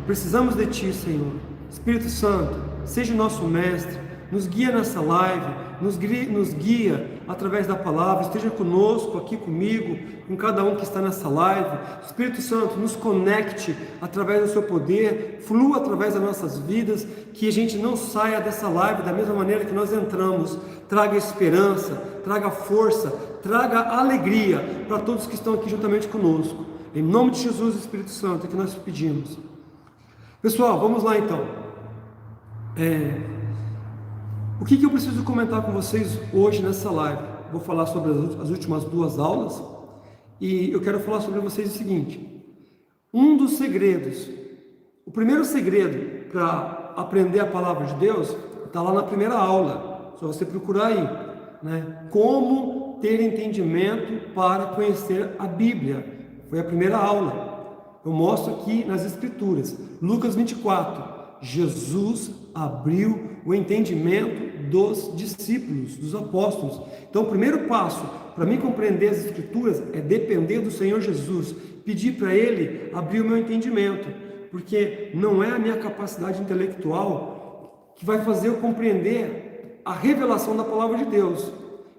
Precisamos de Ti, Senhor. Espírito Santo, seja o nosso mestre, nos guia nessa live, nos guia através da palavra, esteja conosco, aqui comigo, com cada um que está nessa live. Espírito Santo, nos conecte através do Seu poder, flua através das nossas vidas, que a gente não saia dessa live da mesma maneira que nós entramos. Traga esperança, traga força, traga alegria para todos que estão aqui juntamente conosco. Em nome de Jesus, Espírito Santo, é que nós pedimos. Pessoal, vamos lá então. O que eu preciso comentar com vocês hoje nessa live? Vou falar sobre as últimas 2 aulas e eu quero falar sobre vocês o seguinte: um dos segredos, o primeiro segredo para aprender a palavra de Deus está lá na primeira aula, só você procurar aí, né? Como ter entendimento para conhecer a Bíblia. Foi a primeira aula. Eu mostro aqui nas Escrituras, Lucas 24, Jesus abriu o entendimento dos discípulos, dos apóstolos. Então o primeiro passo para mim compreender as Escrituras é depender do Senhor Jesus, pedir para Ele abrir o meu entendimento, porque não é a minha capacidade intelectual que vai fazer eu compreender a revelação da palavra de Deus.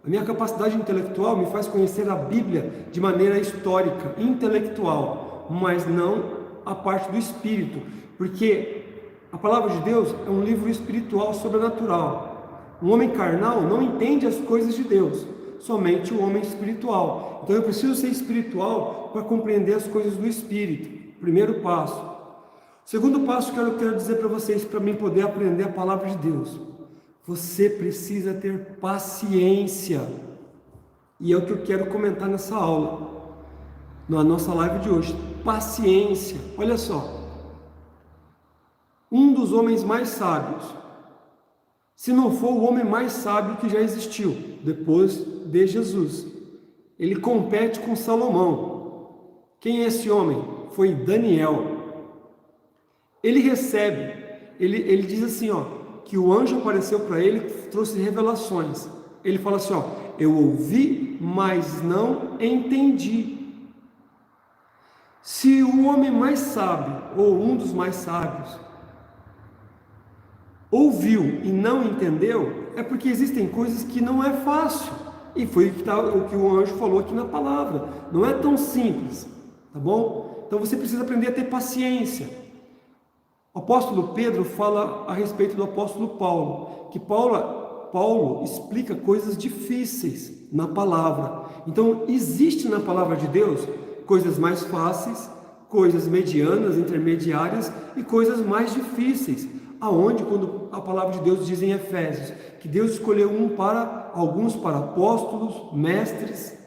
A minha capacidade intelectual me faz conhecer a Bíblia de maneira histórica, intelectual, mas não a parte do Espírito, porque a palavra de Deus é um livro espiritual sobrenatural. Um homem carnal não entende as coisas de Deus, somente o homem espiritual. Então eu preciso ser espiritual para compreender as coisas do Espírito. Primeiro passo. Segundo passo que eu quero dizer para vocês, para mim poder aprender a palavra de Deus: você precisa ter paciência. E é o que eu quero comentar nessa aula, na nossa live de hoje. Paciência. Olha só. Um dos homens mais sábios, se não for o homem mais sábio que já existiu, depois de Jesus, ele compete com Salomão. Quem é esse homem? Foi Daniel. Ele recebe, ele diz assim, que o anjo apareceu para ele, trouxe revelações. Ele fala assim, eu ouvi, mas não entendi. Se o homem mais sábio, ou um dos mais sábios, ouviu e não entendeu, é porque existem coisas que não é fácil. E foi o que o anjo falou aqui na palavra. Não é tão simples, tá bom? Então você precisa aprender a ter paciência. O apóstolo Pedro fala a respeito do apóstolo Paulo, que Paulo explica coisas difíceis na palavra. Então existe na palavra de Deus coisas mais fáceis, coisas medianas, intermediárias e coisas mais difíceis. Aonde, quando a palavra de Deus diz em Efésios, que Deus escolheu alguns para apóstolos, mestres,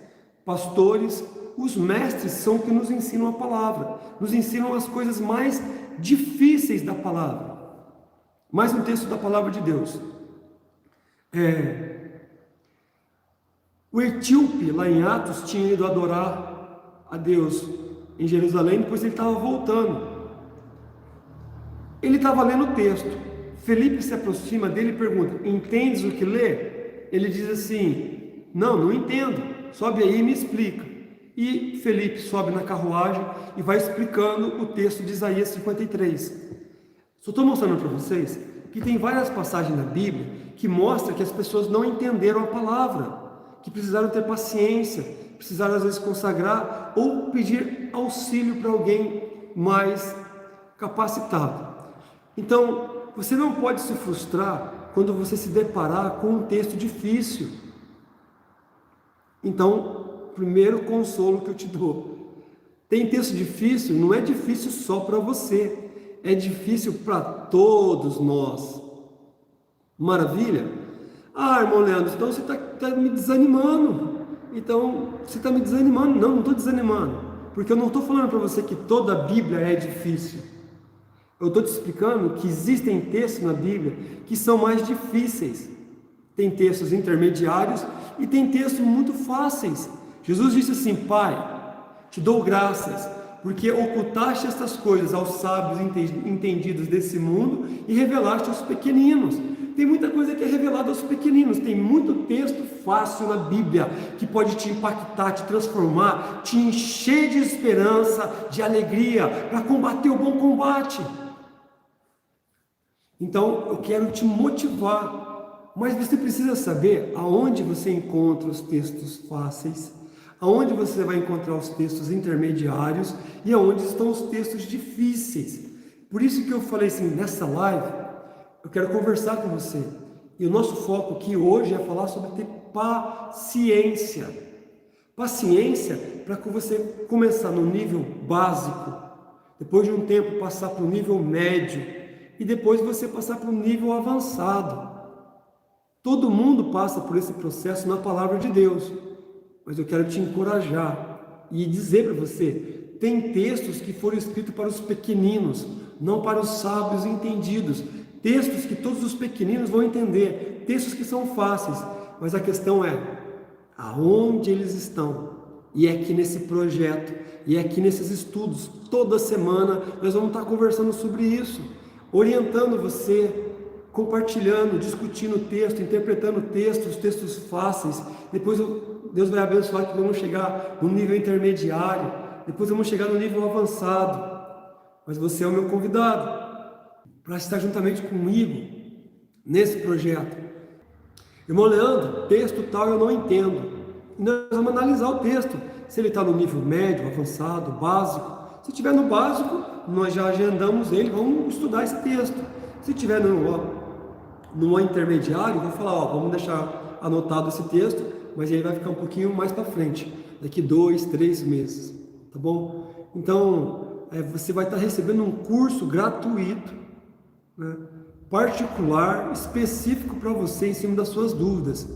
pastores. Os mestres são que nos ensinam a palavra, nos ensinam as coisas mais difíceis da palavra. Mais um texto da palavra de Deus. O etíope, lá em Atos, tinha ido adorar a Deus em Jerusalém, depois ele estava voltando. Ele estava lendo o texto. Felipe se aproxima dele e pergunta: entendes o que lê? Ele diz assim: não entendo, sobe aí e me explica. E Felipe sobe na carruagem e vai explicando o texto de Isaías 53. Só estou mostrando para vocês que tem várias passagens na Bíblia que mostram que as pessoas não entenderam a palavra, que precisaram ter paciência, precisaram às vezes consagrar ou pedir auxílio para alguém mais capacitado. Então, você não pode se frustrar quando você se deparar com um texto difícil. Então, primeiro consolo que eu te dou: tem texto difícil, não é difícil só para você, é difícil para todos nós. Maravilha? Irmão Leandro, então você está me desanimando. Então, você está me desanimando. Não estou desanimando, porque eu não estou falando para você que toda a Bíblia é difícil. Eu estou te explicando que existem textos na Bíblia que são mais difíceis. Tem textos intermediários e tem textos muito fáceis. Jesus disse assim: Pai, te dou graças, porque ocultaste estas coisas aos sábios entendidos desse mundo e revelaste aos pequeninos. Tem muita coisa que é revelada aos pequeninos. Tem muito texto fácil na Bíblia que pode te impactar, te transformar, te encher de esperança, de alegria, para combater o bom combate. Então, eu quero te motivar, mas você precisa saber aonde você encontra os textos fáceis, aonde você vai encontrar os textos intermediários e aonde estão os textos difíceis. Por isso que eu falei assim, nessa live, eu quero conversar com você. E o nosso foco aqui hoje é falar sobre ter paciência. Paciência para que você começar no nível básico, depois de um tempo passar para o nível médio e depois você passar para o nível avançado. Todo mundo passa por esse processo na palavra de Deus, mas eu quero te encorajar e dizer para você, tem textos que foram escritos para os pequeninos, não para os sábios e entendidos, textos que todos os pequeninos vão entender, textos que são fáceis, mas a questão é, aonde eles estão? E é aqui nesse projeto, e é aqui nesses estudos, toda semana nós vamos estar conversando sobre isso, orientando você, compartilhando, discutindo o texto, interpretando o texto, os textos fáceis. Depois Deus vai abençoar que vamos chegar no nível intermediário, depois vamos chegar no nível avançado. Mas você é o meu convidado para estar juntamente comigo nesse projeto. Irmão Leandro, texto tal eu não entendo. E nós vamos analisar o texto, se ele está no nível médio, avançado, básico. Se estiver no básico, nós já agendamos ele, vamos estudar esse texto. Se estiver no intermediário, vou falar, ó, vamos deixar anotado esse texto, mas ele vai ficar um pouquinho mais para frente, daqui 2, 3 meses, tá bom? Então, você vai estar recebendo um curso gratuito, né, particular, específico para você, em cima das suas dúvidas.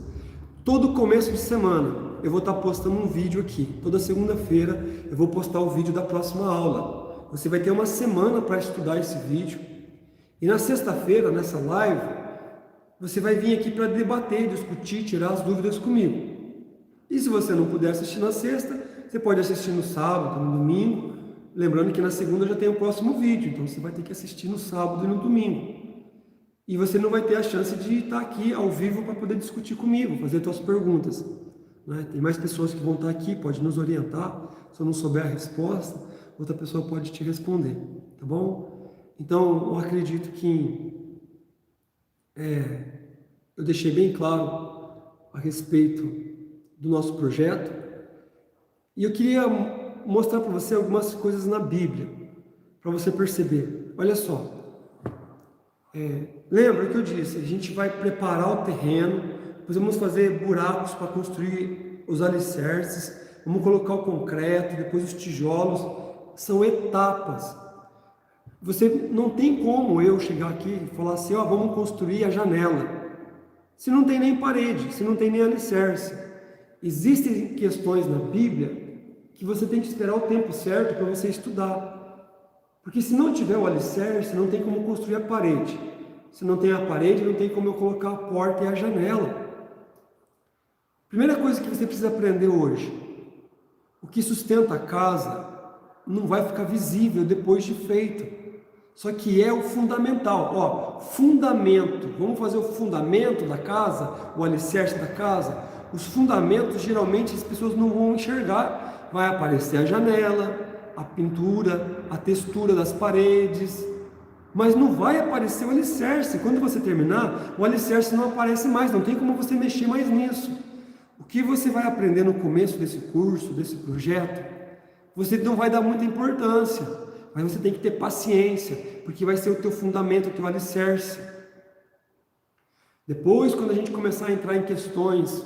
Todo começo de semana, eu vou estar postando um vídeo aqui. Toda segunda-feira, eu vou postar o vídeo da próxima aula. Você vai ter uma semana para estudar esse vídeo. E na sexta-feira, nessa live, você vai vir aqui para debater, discutir, tirar as dúvidas comigo. E se você não puder assistir na sexta, você pode assistir no sábado, no domingo. Lembrando que na segunda já tem o próximo vídeo, então você vai ter que assistir no sábado e no domingo. E você não vai ter a chance de estar aqui ao vivo para poder discutir comigo, fazer suas perguntas, né? Tem mais pessoas que vão estar aqui, pode nos orientar. Se eu não souber a resposta, outra pessoa pode te responder, tá bom? Então, eu acredito que eu deixei bem claro a respeito do nosso projeto. E eu queria mostrar para você algumas coisas na Bíblia, para você perceber. Olha só. Lembra que eu disse, a gente vai preparar o terreno, depois vamos fazer buracos para construir os alicerces, vamos colocar o concreto, depois os tijolos, são etapas. Você não tem como eu chegar aqui e falar assim, ó, vamos construir a janela, se não tem nem parede, se não tem nem alicerce. Existem questões na Bíblia que você tem que esperar o tempo certo para você estudar. Porque se não tiver o alicerce, não tem como construir a parede. Se não tem a parede, não tem como eu colocar a porta e a janela. Primeira coisa que você precisa aprender hoje. O que sustenta a casa não vai ficar visível depois de feito. Só que é o fundamental. Ó, fundamento. Vamos fazer o fundamento da casa, o alicerce da casa. Os fundamentos, geralmente, as pessoas não vão enxergar. Vai aparecer a janela, a pintura, a textura das paredes, mas não vai aparecer o alicerce. Quando você terminar, o alicerce não aparece mais, não tem como você mexer mais nisso. O que você vai aprender no começo desse curso, desse projeto, você não vai dar muita importância, mas você tem que ter paciência, porque vai ser o teu fundamento, o teu alicerce. Depois, quando a gente começar a entrar em questões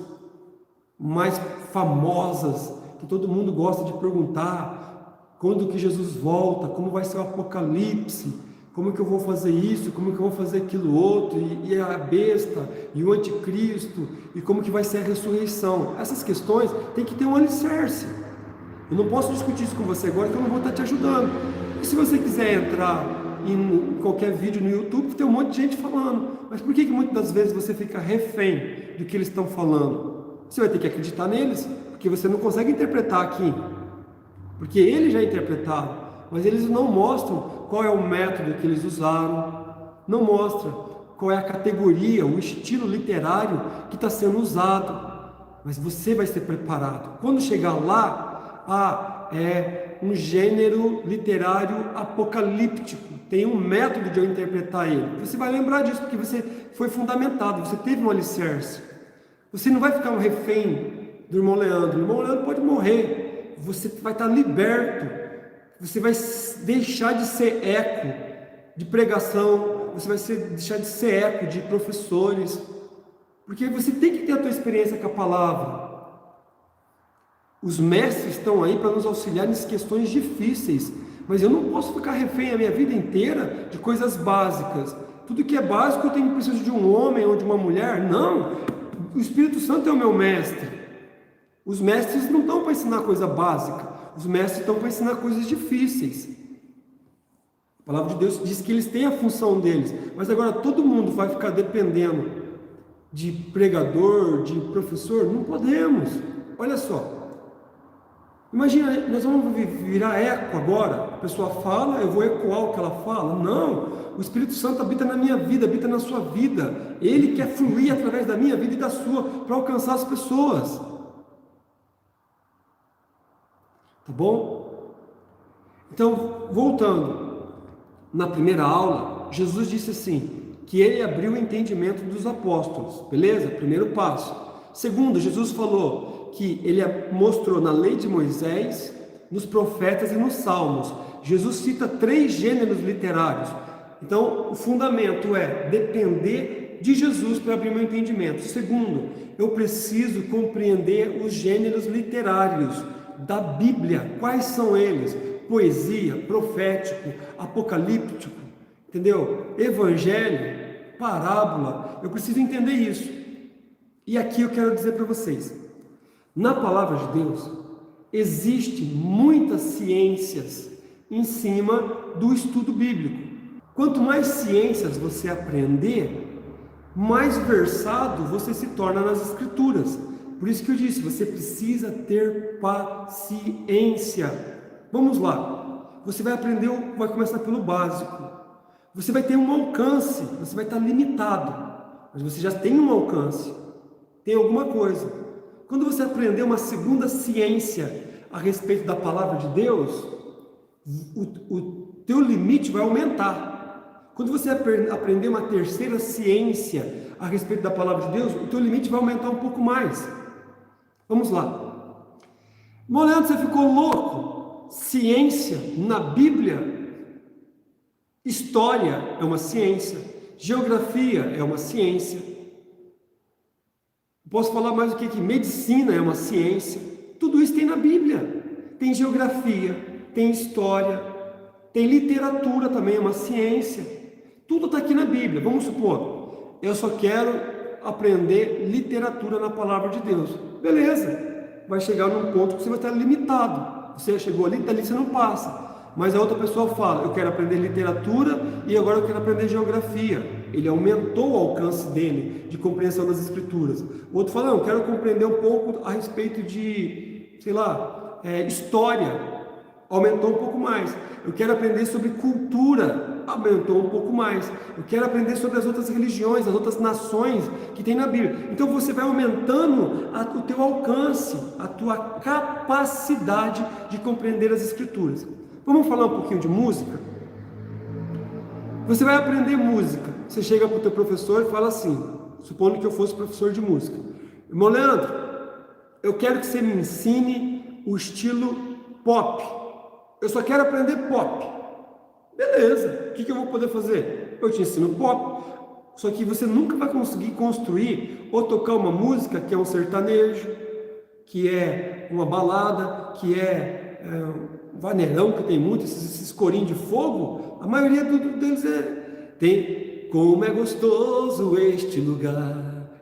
mais famosas, que todo mundo gosta de perguntar, quando que Jesus volta, como vai ser o Apocalipse, como que eu vou fazer isso, como que eu vou fazer aquilo outro, e a besta, e o anticristo, e como que vai ser a ressurreição. Essas questões tem que ter um alicerce. Eu não posso discutir isso com você agora, que eu não vou estar te ajudando. E se você quiser entrar em qualquer vídeo no YouTube, tem um monte de gente falando. Mas por que muitas das vezes você fica refém do que eles estão falando? Você vai ter que acreditar neles, porque você não consegue interpretar aqui. Porque eles já interpretaram, mas eles não mostram qual é o método que eles usaram, não mostram qual é a categoria, o estilo literário que está sendo usado. Mas você vai ser preparado. Quando chegar lá, um gênero literário apocalíptico. Tem um método de eu interpretar ele. Você vai lembrar disso, porque você foi fundamentado, você teve um alicerce. Você não vai ficar um refém do irmão Leandro. O irmão Leandro pode morrer. Você vai estar liberto. Você vai deixar de ser eco de pregação. Você vai deixar de ser eco de professores. Porque você tem que ter a tua experiência com a palavra. Os mestres estão aí para nos auxiliar nessas questões difíceis. Mas eu não posso ficar refém a minha vida inteira de coisas básicas. Tudo que é básico eu preciso de um homem ou de uma mulher. Não, o Espírito Santo é o meu mestre. Os mestres não estão para ensinar coisa básica. Os mestres estão para ensinar coisas difíceis. A palavra de Deus diz que eles têm a função deles. Mas agora todo mundo vai ficar dependendo de pregador, de professor? Não podemos. Olha só. Imagina, nós vamos virar eco agora. A pessoa fala, eu vou ecoar o que ela fala. Não, o Espírito Santo habita na minha vida, habita na sua vida. Ele quer fluir através da minha vida e da sua, para alcançar as pessoas. Tá bom? Então, voltando. Na primeira aula, Jesus disse assim, que ele abriu o entendimento dos apóstolos. Beleza? Primeiro passo. Segundo, Jesus falou que ele mostrou na lei de Moisés, nos profetas e nos salmos. Jesus cita 3 gêneros literários. Então, o fundamento é depender de Jesus para abrir meu entendimento. Segundo, eu preciso compreender os gêneros literários da Bíblia. Quais são eles? Poesia, profético, apocalíptico, entendeu? Evangelho, parábola. Eu preciso entender isso. E aqui eu quero dizer para vocês, na palavra de Deus, existem muitas ciências em cima do estudo bíblico. Quanto mais ciências você aprender, mais versado você se torna nas escrituras. Por isso que eu disse, você precisa ter paciência. Vamos lá. Você vai aprender, vai começar pelo básico. Você vai ter um alcance, você vai estar limitado, mas você já tem um alcance. Tem alguma coisa. Quando você aprender uma segunda ciência a respeito da palavra de Deus, o teu limite vai aumentar. Quando você aprender uma terceira ciência a respeito da palavra de Deus, o teu limite vai aumentar um pouco mais. Vamos lá. Leandro, você ficou louco? Ciência na Bíblia? História é uma ciência. Geografia é uma ciência. Posso falar mais do que medicina é uma ciência. Tudo isso tem na Bíblia. Tem geografia, tem história, tem literatura também, é uma ciência. Tudo está aqui na Bíblia. Vamos supor, eu só quero aprender literatura na palavra de Deus. Beleza, vai chegar num ponto que você vai estar limitado. Você chegou ali, dali você não passa. Mas a outra pessoa fala, eu quero aprender literatura e agora eu quero aprender geografia. Ele aumentou o alcance dele de compreensão das escrituras. O outro fala, não, eu quero compreender um pouco a respeito de, sei lá, história. Aumentou um pouco mais. Eu quero aprender sobre cultura. Aumentou um pouco mais. Eu quero aprender sobre as outras religiões, as outras nações que tem na Bíblia. Então você vai aumentando o teu alcance, a tua capacidade de compreender as escrituras. Vamos falar um pouquinho de música? Você vai aprender música. Você chega para o teu professor e fala assim, supondo que eu fosse professor de música. Irmão Leandro, eu quero que você me ensine o estilo pop. Eu só quero aprender pop. Beleza, o que eu vou poder fazer? Eu te ensino pop. Só que você nunca vai conseguir construir ou tocar uma música que é um sertanejo, que é uma balada, que é um vaneirão, que tem muito, esses corinhos de fogo. A maioria deles tem como é gostoso este lugar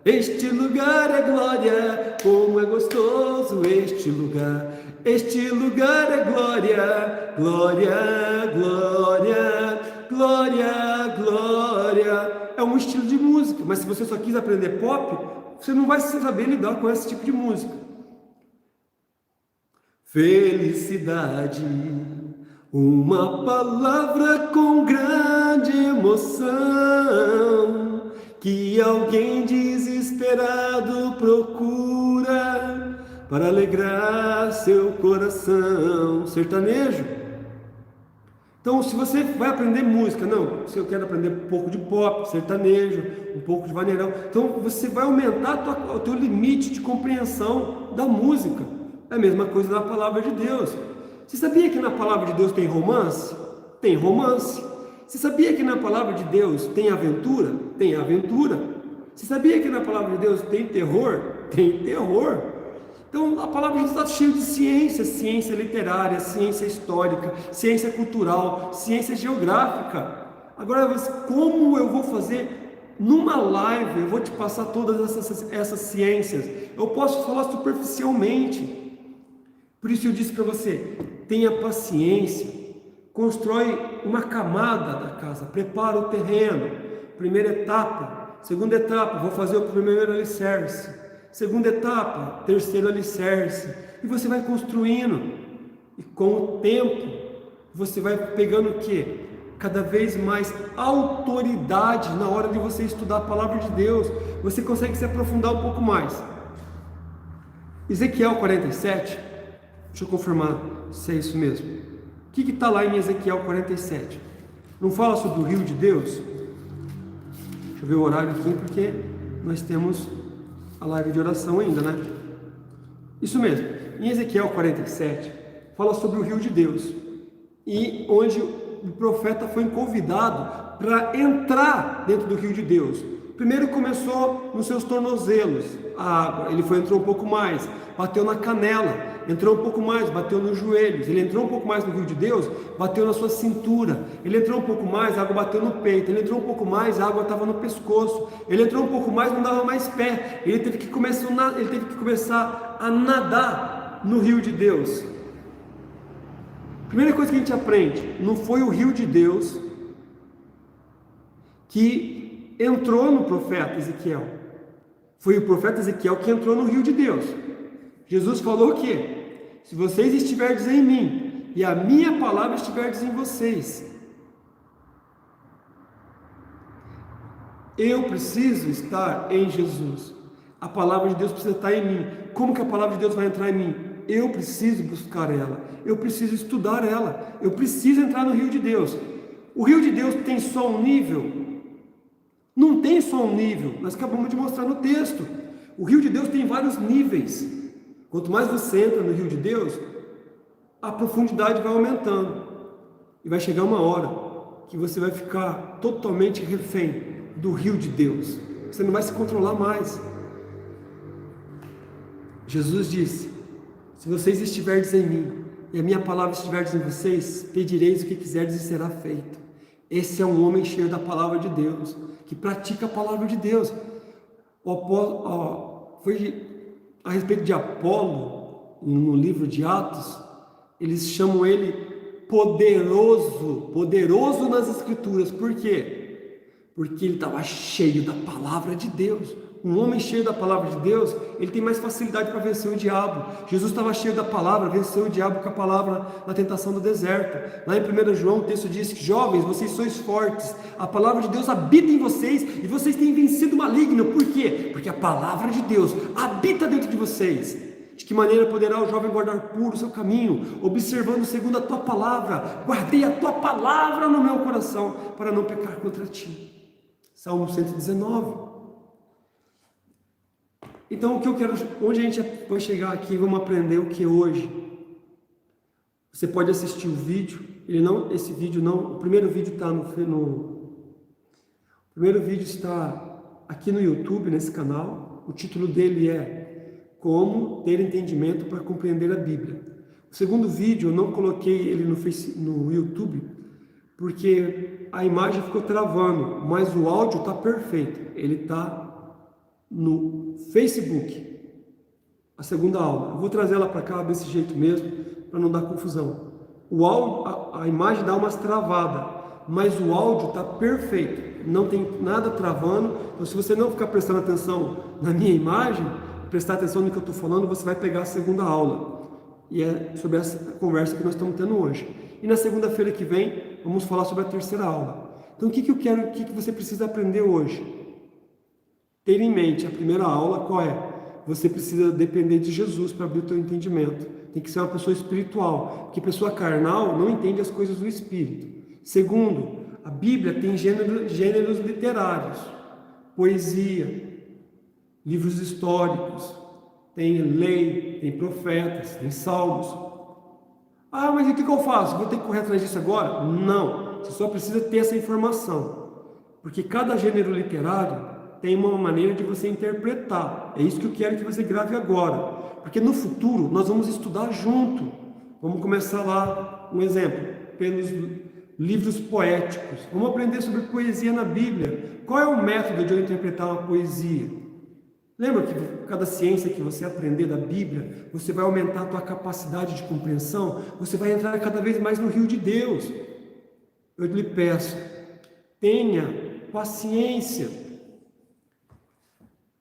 é glória, como é gostoso este lugar é glória, glória, glória, glória, glória. É um estilo de música, mas se você só quis aprender pop, você não vai saber lidar com esse tipo de música. Felicidade, uma palavra com grande emoção, que alguém desesperado procura para alegrar seu coração. Sertanejo. Então, se você vai aprender música, não, se eu quero aprender um pouco de pop, sertanejo, um pouco de vaneirão, então você vai aumentar o teu limite de compreensão da música. É a mesma coisa na palavra de Deus. Você sabia que na palavra de Deus tem romance? Tem romance. Você sabia que na palavra de Deus tem aventura? Tem aventura. Você sabia que na palavra de Deus tem terror? Tem terror. Então, a palavra de Deus está cheia de ciência, ciência literária, ciência histórica, ciência cultural, ciência geográfica. Agora, como eu vou fazer numa live? Eu vou te passar todas essas ciências. Eu posso falar superficialmente. Por isso eu disse para você, tenha paciência, constrói uma camada da casa, prepara o terreno, primeira etapa, segunda etapa, vou fazer o primeiro alicerce. Segunda etapa, terceiro alicerce, e você vai construindo, e com o tempo, você vai pegando o quê? Cada vez mais autoridade na hora de você estudar a palavra de Deus, você consegue se aprofundar um pouco mais. Ezequiel 47, deixa eu confirmar se é isso mesmo. O que está lá em Ezequiel 47? Não fala sobre o rio de Deus? Deixa eu ver o horário aqui, porque nós temos a live de oração ainda, né? Isso mesmo, em Ezequiel 47, fala sobre o rio de Deus, e onde o profeta foi convidado para entrar dentro do rio de Deus. Primeiro começou nos seus tornozelos, a água, entrou um pouco mais, bateu na canela, entrou um pouco mais, bateu nos joelhos, ele entrou um pouco mais no rio de Deus, bateu na sua cintura, ele entrou um pouco mais, a água bateu no peito, ele entrou um pouco mais, a água estava no pescoço, ele entrou um pouco mais, não dava mais pé, ele teve que começar a nadar no rio de Deus. Primeira coisa que a gente aprende, não foi o rio de Deus que entrou no profeta Ezequiel, foi o profeta Ezequiel que entrou no rio de Deus. Jesus falou que, se vocês estiverdes em mim, e a minha palavra estiverdes em vocês, eu preciso estar em Jesus, a palavra de Deus precisa estar em mim. Como que a palavra de Deus vai entrar em mim? Eu preciso buscar ela, eu preciso estudar ela, eu preciso entrar no rio de Deus. O rio de Deus tem só um nível? Não tem só um nível, nós acabamos de mostrar no texto. O rio de Deus tem vários níveis. Quanto mais você entra no rio de Deus, a profundidade vai aumentando. E vai chegar uma hora que você vai ficar totalmente refém do rio de Deus. Você não vai se controlar mais. Jesus disse, se vocês estiverdes em mim, e a minha palavra estiverdes em vocês, pedireis o que quiserdes e será feito. Esse é um homem cheio da palavra de Deus, que pratica a palavra de Deus. Foi a respeito de Apolo, no livro de Atos, eles chamam ele poderoso nas Escrituras. Por quê? Porque ele estava cheio da palavra de Deus. Um homem cheio da palavra de Deus, ele tem mais facilidade para vencer o diabo. Jesus estava cheio da palavra, venceu o diabo com a palavra na tentação do deserto. Lá em 1 João, o texto diz que, jovens, vocês sois fortes, a palavra de Deus habita em vocês, e vocês têm vencido o maligno. Por quê? Porque a palavra de Deus habita dentro de vocês. De que maneira poderá o jovem guardar puro o seu caminho, observando segundo a tua palavra? Guardei a tua palavra no meu coração, para não pecar contra ti. Salmo 119. Então, o que eu quero, onde a gente vai chegar aqui, vamos aprender o que hoje. Você pode assistir o vídeo, o primeiro vídeo está o primeiro vídeo está aqui no YouTube, nesse canal. O título dele é Como ter entendimento para compreender a Bíblia. O segundo vídeo eu não coloquei ele no YouTube, porque a imagem ficou travando, mas o áudio está perfeito. Ele está no Facebook, a segunda aula. Eu vou trazer ela para cá desse jeito mesmo, para não dar confusão. O áudio, a imagem dá umas travadas, mas o áudio está perfeito, não tem nada travando. Então, se você não ficar prestando atenção na minha imagem, prestar atenção no que eu estou falando, você vai pegar a segunda aula. E é sobre essa conversa que nós estamos tendo hoje. E na segunda-feira que vem, vamos falar sobre a terceira aula. Então, o que você precisa aprender hoje? Ter em mente, a primeira aula qual é? você precisa depender de Jesus para abrir o teu entendimento. Tem que ser uma pessoa espiritual, porque pessoa carnal não entende as coisas do Espírito. Segundo, a Bíblia tem gêneros literários, poesia, livros históricos, tem lei, tem profetas, tem salmos. Ah, mas o que eu faço? Vou ter que correr atrás disso agora? Não, você só precisa ter essa informação, porque cada gênero literário tem uma maneira de você interpretar. É isso que eu quero que você grave agora, porque no futuro nós vamos estudar junto. Vamos começar lá, um exemplo, pelos livros poéticos. Vamos aprender sobre poesia na Bíblia. Qual é o método de eu interpretar uma poesia? Lembra que cada ciência que você aprender da Bíblia, você vai aumentar a tua capacidade de compreensão, você vai entrar cada vez mais no rio de Deus. Eu lhe peço, tenha paciência.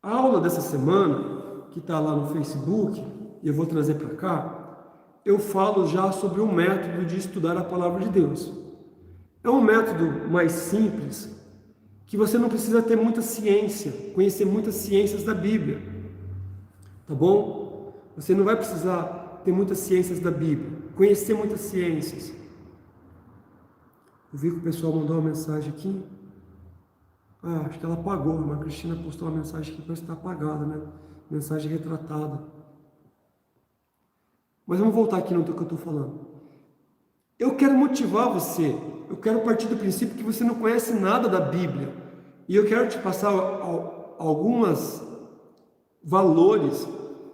A aula dessa semana, que está lá no Facebook, e eu vou trazer para cá, eu falo já sobre um método de estudar a Palavra de Deus. É um método mais simples, que você não precisa ter muita ciência, conhecer muitas ciências da Bíblia, tá bom? Você não vai precisar ter muitas ciências da Bíblia, conhecer muitas ciências. Eu vi que o pessoal mandou uma mensagem aqui. Ah, acho que ela apagou, a Cristina postou uma mensagem que parece que está apagada, né? Mensagem retratada. Mas vamos voltar aqui no que eu estou falando. Eu quero motivar você, eu quero partir do princípio que você não conhece nada da Bíblia. E eu quero te passar alguns valores,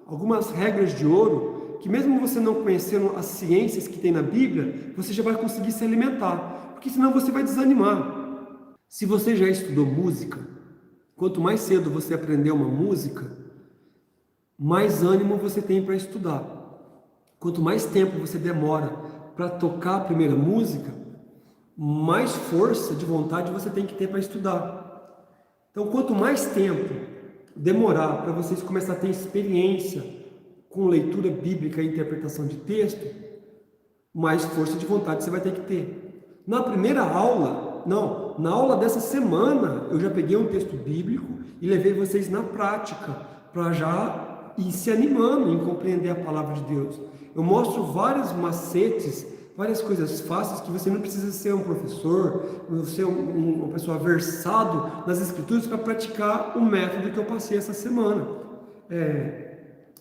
algumas regras de ouro, que mesmo você não conhecendo as ciências que tem na Bíblia, você já vai conseguir se alimentar, porque senão você vai desanimar. Se você já estudou música, quanto mais cedo você aprender uma música, mais ânimo você tem para estudar. Quanto mais tempo você demora para tocar a primeira música, mais força de vontade você tem que ter para estudar. Então, quanto mais tempo demorar para vocês começarem a ter experiência com leitura bíblica e interpretação de texto, mais força de vontade você vai ter que ter. Na primeira aula, na aula dessa semana, eu já peguei um texto bíblico e levei vocês na prática, para já ir se animando em compreender a palavra de Deus. Eu mostro vários macetes, várias coisas fáceis que você não precisa ser um professor, ser uma pessoa versado nas escrituras para praticar o método que eu passei essa semana.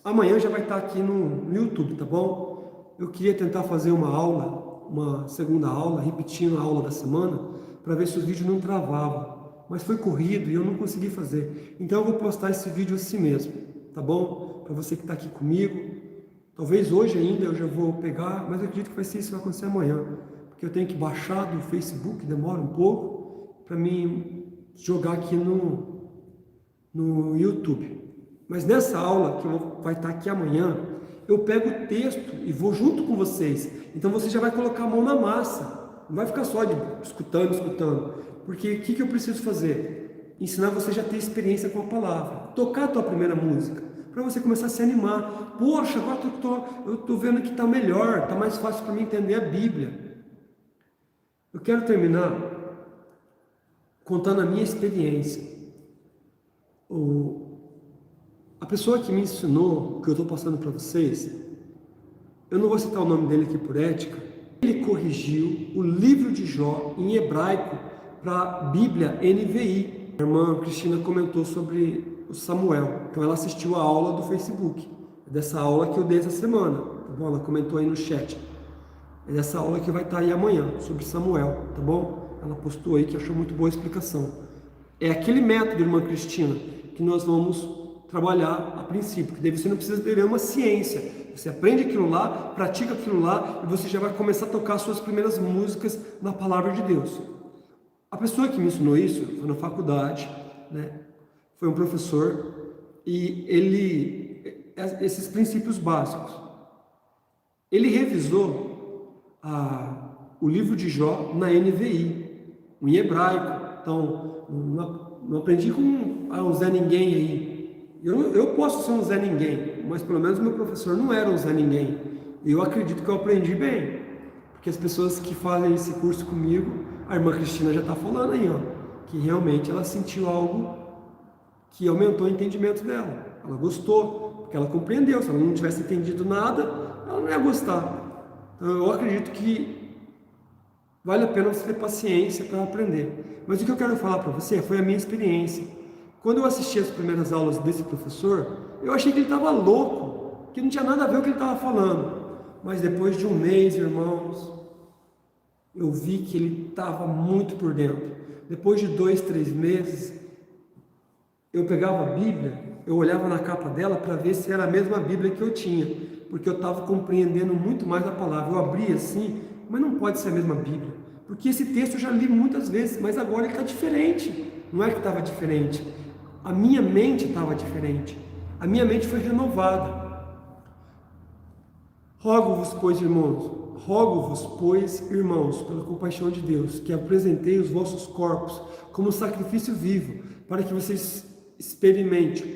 Amanhã já vai estar aqui no YouTube, tá bom? Eu queria tentar fazer uma segunda aula, repetindo a aula da semana, para ver se o vídeo não travava. Mas foi corrido e eu não consegui fazer. Então eu vou postar esse vídeo assim mesmo, tá bom? Para você que está aqui comigo. Talvez hoje ainda eu já vou pegar, mas eu acredito que vai vai acontecer amanhã. Porque eu tenho que baixar do Facebook, demora um pouco, para mim jogar aqui no YouTube. Mas nessa aula, que vai estar aqui amanhã, eu pego o texto e vou junto com vocês. Então você já vai colocar a mão na massa. Não vai ficar só escutando. Porque o que eu preciso fazer? Ensinar você já a ter experiência com a palavra. Tocar a tua primeira música, para você começar a se animar. Poxa, agora eu estou vendo que está melhor, está mais fácil para mim entender a Bíblia. Eu quero terminar contando a minha experiência. A pessoa que me ensinou o que eu estou passando para vocês, eu não vou citar o nome dele aqui por ética, ele corrigiu o livro de Jó em hebraico para a Bíblia NVI. A irmã Cristina comentou sobre o Samuel, então ela assistiu a aula do Facebook, dessa aula que eu dei essa semana, tá bom? Ela comentou aí no chat. É dessa aula que vai estar aí amanhã, sobre Samuel, tá bom? Ela postou aí que achou muito boa a explicação. É aquele método, irmã Cristina, que nós vamos trabalhar a princípio, que daí você não precisa ter uma ciência, você aprende aquilo lá, pratica aquilo lá, e você já vai começar a tocar suas primeiras músicas na palavra de Deus. A pessoa que me ensinou isso foi na faculdade, né? Foi um professor, e esses princípios básicos, ele revisou o livro de Jó na NVI, em hebraico. Então, não aprendi com um Zé Ninguém aí. Eu posso ser um Zé Ninguém, mas pelo menos meu professor não era um Zé Ninguém. E eu acredito que eu aprendi bem, porque as pessoas que fazem esse curso comigo, a irmã Cristina já está falando aí, ó, que realmente ela sentiu algo que aumentou o entendimento dela. Ela gostou, porque ela compreendeu. Se ela não tivesse entendido nada, ela não ia gostar. Então, eu acredito que vale a pena você ter paciência para aprender. Mas o que eu quero falar para você foi a minha experiência. Quando eu assisti as primeiras aulas desse professor, eu achei que ele estava louco, que não tinha nada a ver com o que ele estava falando. Mas depois de um mês, irmãos, eu vi que ele estava muito por dentro. Depois de 2, 3 meses, eu pegava a Bíblia, eu olhava na capa dela para ver se era a mesma Bíblia que eu tinha, porque eu estava compreendendo muito mais a palavra. Eu abria assim, mas não pode ser a mesma Bíblia, porque esse texto eu já li muitas vezes, mas agora ele está diferente. Não é que estava diferente, a minha mente estava diferente, a minha mente foi renovada. Rogo-vos, pois, irmãos, pela compaixão de Deus, que apresentei os vossos corpos como sacrifício vivo, para que vocês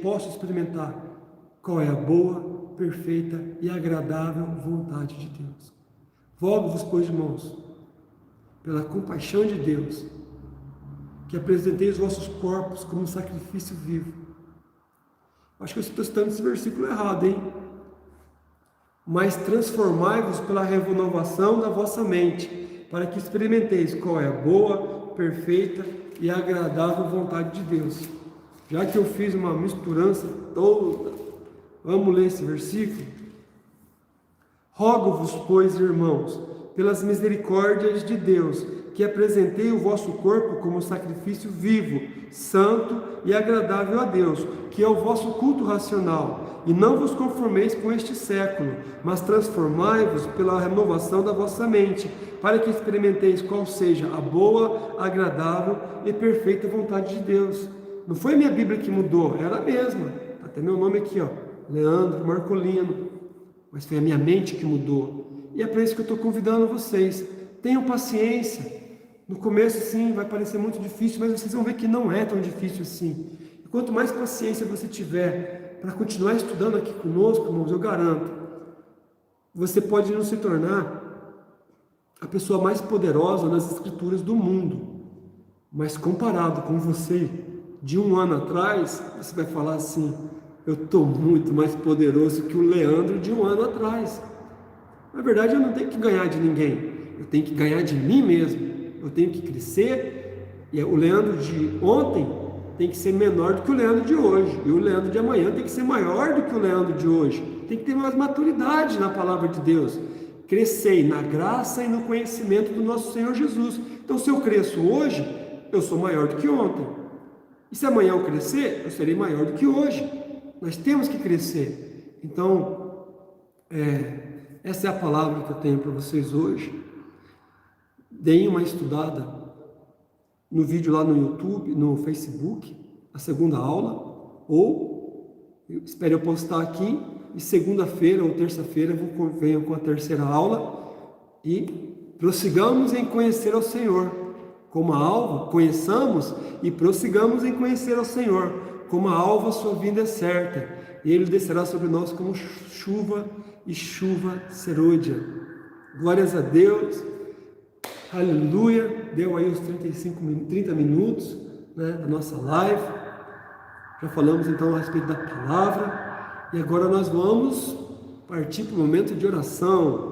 possam experimentar qual é a boa, perfeita e agradável vontade de Deus. Rogo-vos, pois, irmãos, pela compaixão de Deus, que apresentei os vossos corpos como sacrifício vivo. Acho que eu estou citando esse versículo errado, hein? Mas transformai-vos pela renovação da vossa mente, para que experimenteis qual é a boa, perfeita e agradável vontade de Deus. Já que eu fiz uma misturança toda, vamos ler esse versículo? Rogo-vos, pois, irmãos, pelas misericórdias de Deus, que apresentei o vosso corpo como sacrifício vivo, santo e agradável a Deus, que é o vosso culto racional. E não vos conformeis com este século, mas transformai-vos pela renovação da vossa mente, para que experimenteis qual seja a boa, agradável e perfeita vontade de Deus. Não foi a minha Bíblia que mudou, era a mesma. Até meu nome aqui, ó, Leandro Marcolino. Mas foi a minha mente que mudou. E é para isso que eu estou convidando vocês. Tenham paciência. No começo, sim, vai parecer muito difícil, mas vocês vão ver que não é tão difícil assim. E quanto mais paciência você tiver para continuar estudando aqui conosco, irmãos, eu garanto, você pode não se tornar a pessoa mais poderosa nas escrituras do mundo. Mas comparado com você de um ano atrás, você vai falar assim: eu estou muito mais poderoso que o Leandro de um ano atrás. Na verdade, eu não tenho que ganhar de ninguém, eu tenho que ganhar de mim mesmo. Eu tenho que crescer, e o Leandro de ontem tem que ser menor do que o Leandro de hoje, e o Leandro de amanhã tem que ser maior do que o Leandro de hoje. Tem que ter mais maturidade na palavra de Deus. Crescei na graça e no conhecimento do nosso Senhor Jesus. Então, se eu cresço hoje, eu sou maior do que ontem. E se amanhã eu crescer, eu serei maior do que hoje. Nós temos que crescer. Então, essa é a palavra que eu tenho para vocês hoje. Deem uma estudada no vídeo lá no YouTube, no Facebook, a segunda aula, ou espere eu postar aqui, e segunda-feira ou terça-feira venho com a terceira aula, e prossigamos em conhecer ao Senhor. Como a alva, conheçamos e prossigamos em conhecer ao Senhor. Como a alva, sua vinda é certa, e Ele descerá sobre nós como chuva e chuva serôdia. Glórias a Deus. Aleluia, deu aí os 30 minutos, né, da nossa live. Já falamos então a respeito da palavra. E agora nós vamos partir para o momento de oração.